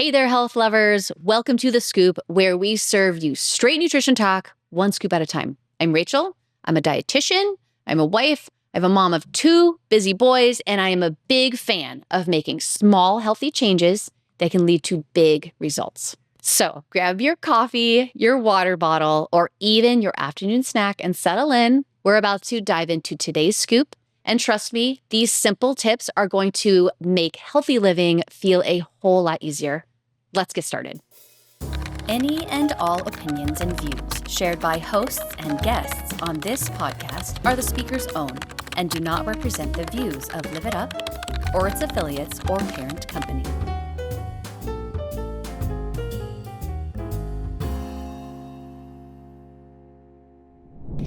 Hey there, health lovers. Welcome to The Scoop, where we serve you straight nutrition talk, one scoop at a time. I'm Rachel. I'm a dietitian. I'm a wife. I'm a mom of 2 busy boys, and I am a big fan of making small, healthy changes that can lead to big results. So grab your coffee, your water bottle, or even your afternoon snack and settle in. We're about to dive into today's scoop. And trust me, these simple tips are going to make healthy living feel a whole lot easier. Let's get started. Any and all opinions and views shared by hosts and guests on this podcast are the speaker's own and do not represent the views of Live It Up or its affiliates or parent company.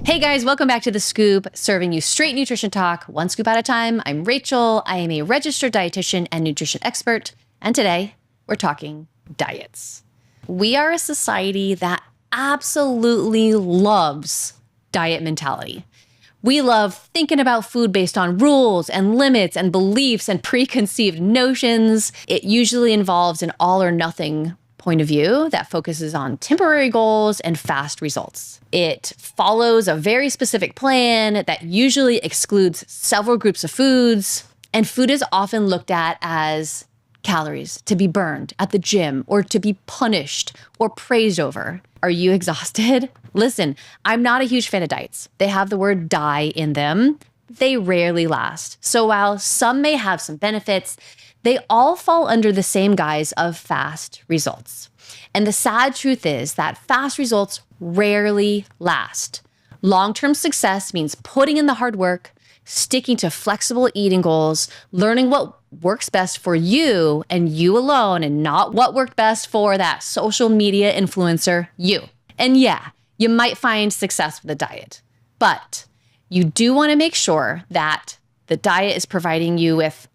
Hey guys, welcome back to The Scoop, serving you straight nutrition talk, one scoop at a time. I'm Rachel. I am a registered dietitian and nutrition expert, and today we're talking diets. We are a society that absolutely loves diet mentality. We love thinking about food based on rules and limits and beliefs and preconceived notions. It usually involves an all or nothing point of view that focuses on temporary goals and fast results. It follows a very specific plan that usually excludes several groups of foods, and food is often looked at as calories to be burned at the gym or to be punished or praised over. Are you exhausted? Listen, I'm not a huge fan of diets. They have the word die in them. They rarely last. So while some may have some benefits, they all fall under the same guise of fast results. And the sad truth is that fast results rarely last. Long-term success means putting in the hard work, sticking to flexible eating goals, learning what works best for you and you alone, and not what worked best for that social media influencer you. And yeah, you might find success with a diet, but you do want to make sure that the diet is providing you with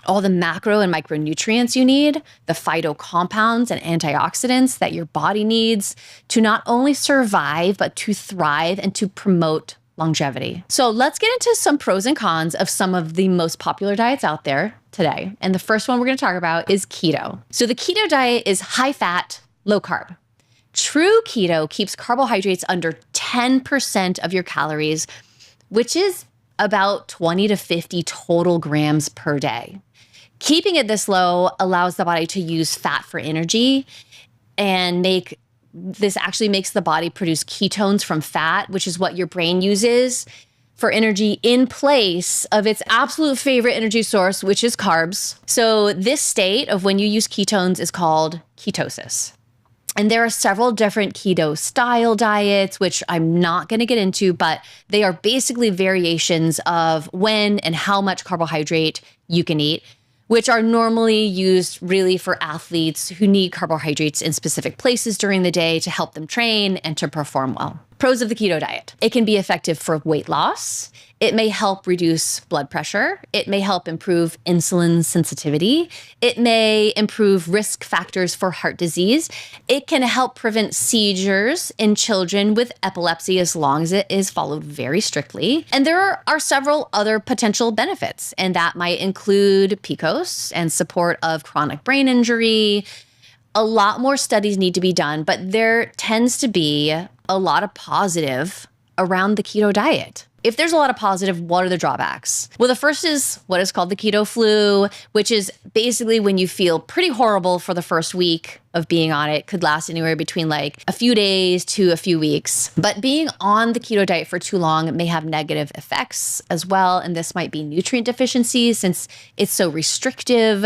all the macro and micronutrients you need, the phytocompounds and antioxidants that your body needs to not only survive, but to thrive and to promote longevity. So let's get into some pros and cons of some of the most popular diets out there today. And the first one we're going to talk about is keto. So the keto diet is high fat, low carb. True keto keeps carbohydrates under 10% of your calories, which is about 20 to 50 total grams per day. Keeping it this low allows the body to use fat for energy, and this actually makes the body produce ketones from fat, which is what your brain uses for energy in place of its absolute favorite energy source, which is carbs. So this state of when you use ketones is called ketosis. And there are several different keto style diets, which I'm not going to get into, but they are basically variations of when and how much carbohydrate you can eat, which are normally used really for athletes who need carbohydrates in specific places during the day to help them train and to perform well. Pros of the keto diet. It can be effective for weight loss. It may help reduce blood pressure. It may help improve insulin sensitivity. It may improve risk factors for heart disease. It can help prevent seizures in children with epilepsy as long as it is followed very strictly. And there are several other potential benefits, and that might include PCOS and support of chronic brain injury. A lot more studies need to be done, but there tends to be a lot of positive around the keto diet. If there's a lot of positive, what are the drawbacks? Well, the first is what is called the keto flu, which is basically when you feel pretty horrible for the first week of being on it. Could last anywhere between like a few days to a few weeks. But being on the keto diet for too long may have negative effects as well. And this might be nutrient deficiency since it's so restrictive.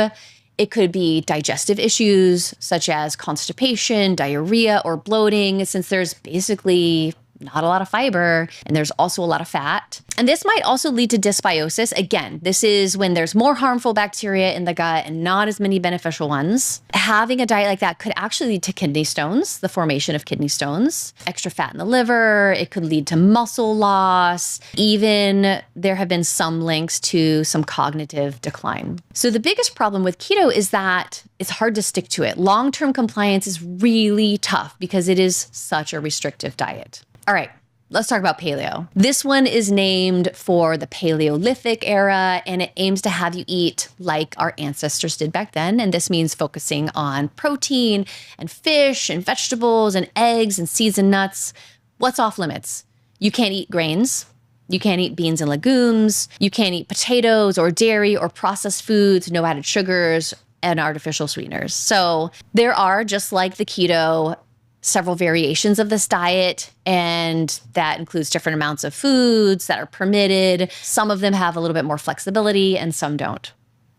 It could be digestive issues such as constipation, diarrhea, or bloating, since there's basically not a lot of fiber, and there's also a lot of fat. And this might also lead to dysbiosis. Again, this is when there's more harmful bacteria in the gut and not as many beneficial ones. Having a diet like that could actually lead to kidney stones, the formation of kidney stones, extra fat in the liver. It could lead to muscle loss. Even there have been some links to some cognitive decline. So the biggest problem with keto is that it's hard to stick to it. Long-term compliance is really tough because it is such a restrictive diet. All right, Let's talk about paleo. This one is named for the Paleolithic era, and it aims to have you eat like our ancestors did back then. And this means focusing on protein and fish and vegetables and eggs and seeds and nuts. What's off limits? You can't eat grains. You can't eat beans and legumes. You can't eat potatoes or dairy or processed foods, no added sugars and artificial sweeteners. So there are, just like the keto, several variations of this diet, and that includes different amounts of foods that are permitted. Some of them have a little bit more flexibility and some don't.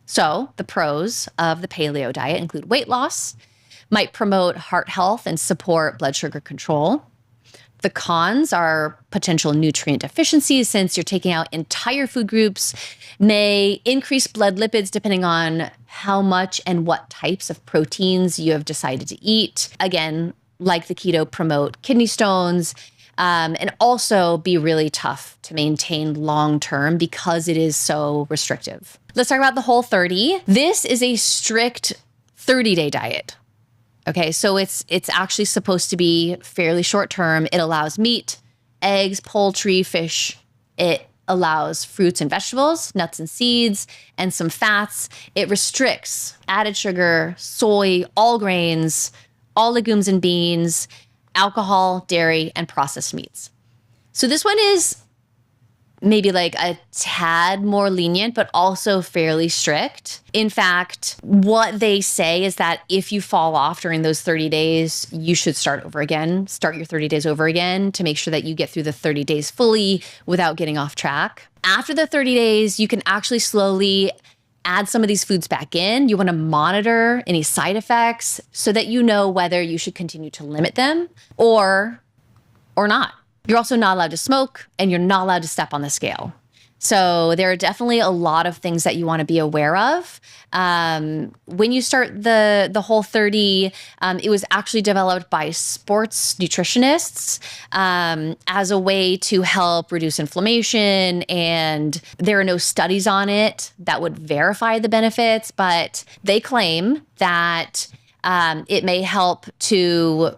So the pros of the paleo diet include weight loss, might promote heart health and support blood sugar control. The cons are potential nutrient deficiencies, since you're taking out entire food groups, may increase blood lipids depending on how much and what types of proteins you have decided to eat. Again, like the keto, promote kidney stones, and also be really tough to maintain long-term because it is so restrictive. Let's talk about the Whole30. This is a strict 30-day diet. Okay, so it's actually supposed to be fairly short-term. It allows meat, eggs, poultry, fish. It allows fruits and vegetables, nuts and seeds, and some fats. It restricts added sugar, soy, all grains, all legumes and beans, alcohol, dairy, and processed meats. So this one is maybe like a tad more lenient, but also fairly strict. In fact, what they say is that if you fall off during those 30 days, you should start over again, start your 30 days over again to make sure that you get through the 30 days fully without getting off track. After the 30 days, you can actually slowly add some of these foods back in. You want to monitor any side effects so that you know whether you should continue to limit them or not. You're also not allowed to smoke, and you're not allowed to step on the scale. So there are definitely a lot of things that you want to be aware of. When you start the Whole30, it was actually developed by sports nutritionists as a way to help reduce inflammation. And there are no studies on it that would verify the benefits, but they claim that it may help you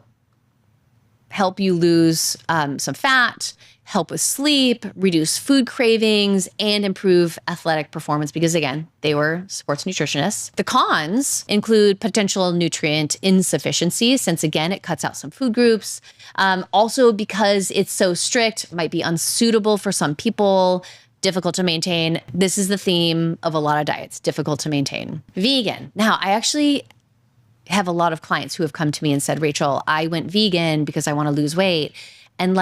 lose some fat, help with sleep, reduce food cravings, and improve athletic performance because, again, they were sports nutritionists. The cons include potential nutrient insufficiency, since, again, it cuts out some food groups. Also, because it's so strict, might be unsuitable for some people, difficult to maintain. This is the theme of a lot of diets, difficult to maintain. Vegan. Now, I actually have a lot of clients who have come to me and said, Rachel, I went vegan because I want to lose weight. And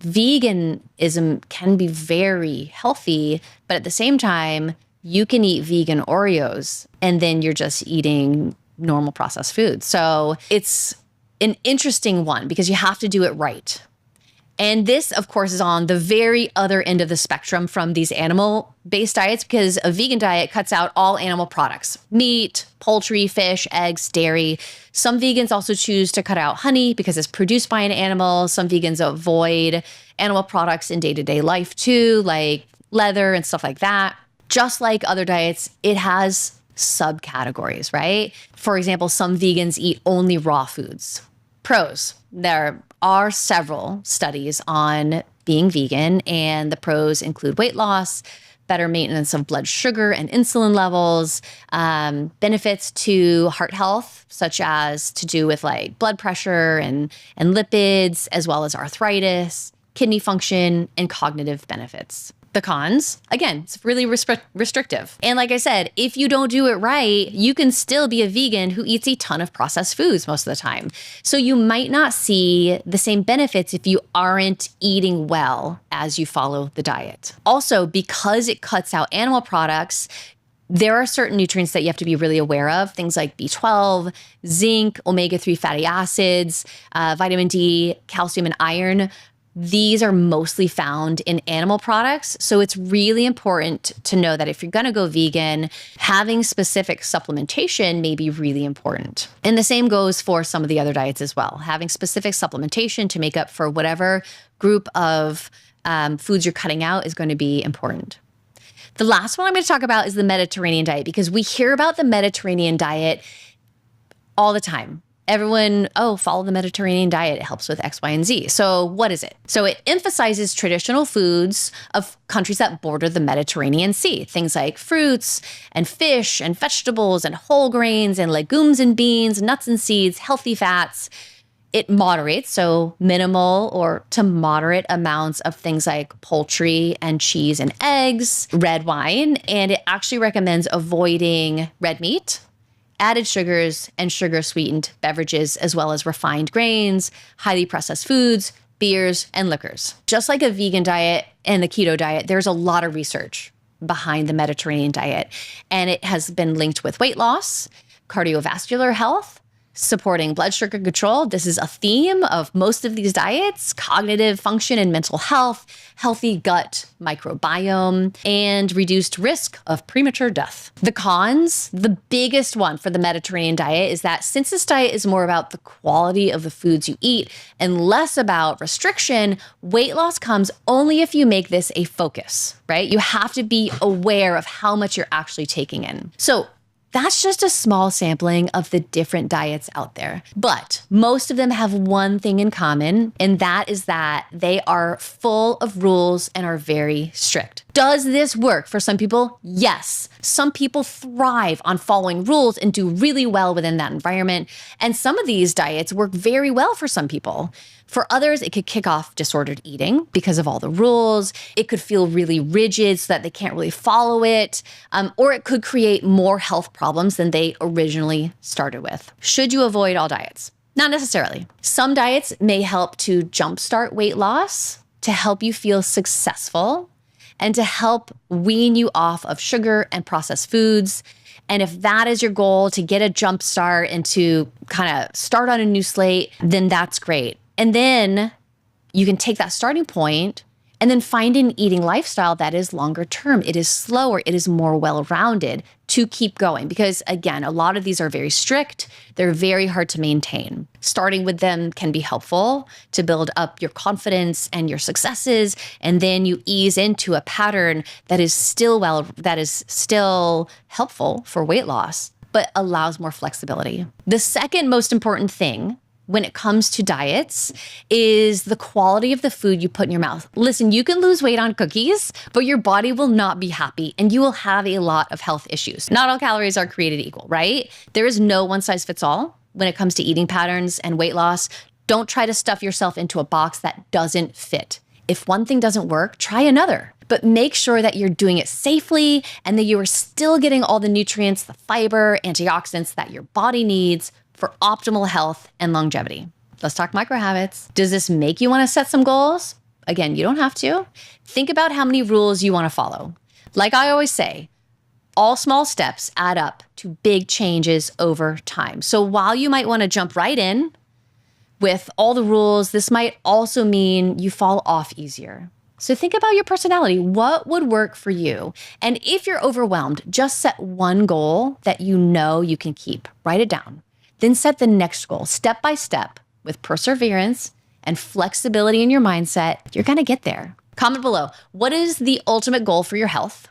veganism can be very healthy, but at the same time, you can eat vegan Oreos and then you're just eating normal processed food. So it's an interesting one because you have to do it right. And this, of course, is on the very other end of the spectrum from these animal-based diets, because a vegan diet cuts out all animal products: meat, poultry, fish, eggs, dairy. Some vegans also choose to cut out honey because it's produced by an animal. Some vegans avoid animal products in day-to-day life too, like leather and stuff like that. Just like other diets, it has subcategories, right? For example, some vegans eat only raw foods. Pros: there are several studies on being vegan, and the pros include weight loss, better maintenance of blood sugar and insulin levels, benefits to heart health, such as to do with like blood pressure and lipids, as well as arthritis, kidney function, and cognitive benefits. The cons, again, it's really restrictive. And like I said, if you don't do it right, you can still be a vegan who eats a ton of processed foods most of the time. So you might not see the same benefits if you aren't eating well as you follow the diet. Also, because it cuts out animal products, there are certain nutrients that you have to be really aware of, things like B12, zinc, omega-3 fatty acids, vitamin D, calcium, and iron. These are mostly found in animal products. So it's really important to know that if you're going to go vegan, having specific supplementation may be really important. And the same goes for some of the other diets as well. Having specific supplementation to make up for whatever group of foods you're cutting out is going to be important. The last one I'm going to talk about is the Mediterranean diet, because we hear about the Mediterranean diet all the time. Everyone, oh, follow the Mediterranean diet. It helps with X, Y, and Z. So what is it? So it emphasizes traditional foods of countries that border the Mediterranean Sea. Things like fruits and fish and vegetables and whole grains and legumes and beans, nuts and seeds, healthy fats. It moderates, so minimal or to moderate amounts of things like poultry and cheese and eggs, red wine, and it actually recommends avoiding red meat, added sugars, and sugar-sweetened beverages, as well as refined grains, highly processed foods, beers, and liquors. Just like a vegan diet and the keto diet, there's a lot of research behind the Mediterranean diet, and it has been linked with weight loss, cardiovascular health, supporting blood sugar control. This is a theme of most of these diets: cognitive function and mental health, healthy gut microbiome, and reduced risk of premature death. The cons, the biggest one for the Mediterranean diet is that since this diet is more about the quality of the foods you eat and less about restriction, weight loss comes only if you make this a focus, right? You have to be aware of how much you're actually taking in. So that's just a small sampling of the different diets out there. But most of them have one thing in common, and that is that they are full of rules and are very strict. Does this work for some people? Yes. Some people thrive on following rules and do really well within that environment. And some of these diets work very well for some people. For others, it could kick off disordered eating because of all the rules. It could feel really rigid so that they can't really follow it. Or it could create more health problems than they originally started with. Should you avoid all diets? Not necessarily. Some diets may help to jumpstart weight loss, to help you feel successful, and to help wean you off of sugar and processed foods. And if that is your goal, to get a jump start and to kind of start on a new slate, then that's great. And then you can take that starting point and then find an eating lifestyle that is longer term. It is slower. It is more well-rounded to keep going. Because again, a lot of these are very strict. They're very hard to maintain. Starting with them can be helpful to build up your confidence and your successes. And then you ease into a pattern that is still helpful for weight loss, but allows more flexibility. The second most important thing when it comes to diets is the quality of the food you put in your mouth. Listen, you can lose weight on cookies, but your body will not be happy and you will have a lot of health issues. Not all calories are created equal, right? There is no one size fits all when it comes to eating patterns and weight loss. Don't try to stuff yourself into a box that doesn't fit. If one thing doesn't work, try another. But make sure that you're doing it safely and that you are still getting all the nutrients, the fiber, antioxidants that your body needs for optimal health and longevity. Let's talk micro habits. Does this make you want to set some goals? Again, you don't have to. Think about how many rules you want to follow. Like I always say, all small steps add up to big changes over time. So while you might want to jump right in with all the rules, this might also mean you fall off easier. So think about your personality. What would work for you? And if you're overwhelmed, just set one goal that you know you can keep. Write it down. Then set the next goal step by step with perseverance and flexibility in your mindset. You're going to get there. Comment below. What is the ultimate goal for your health?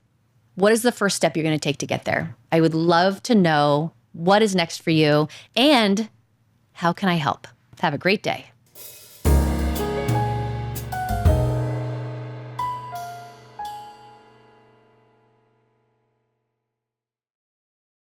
What is the first step you're going to take to get there? I would love to know what is next for you and how can I help? Have a great day.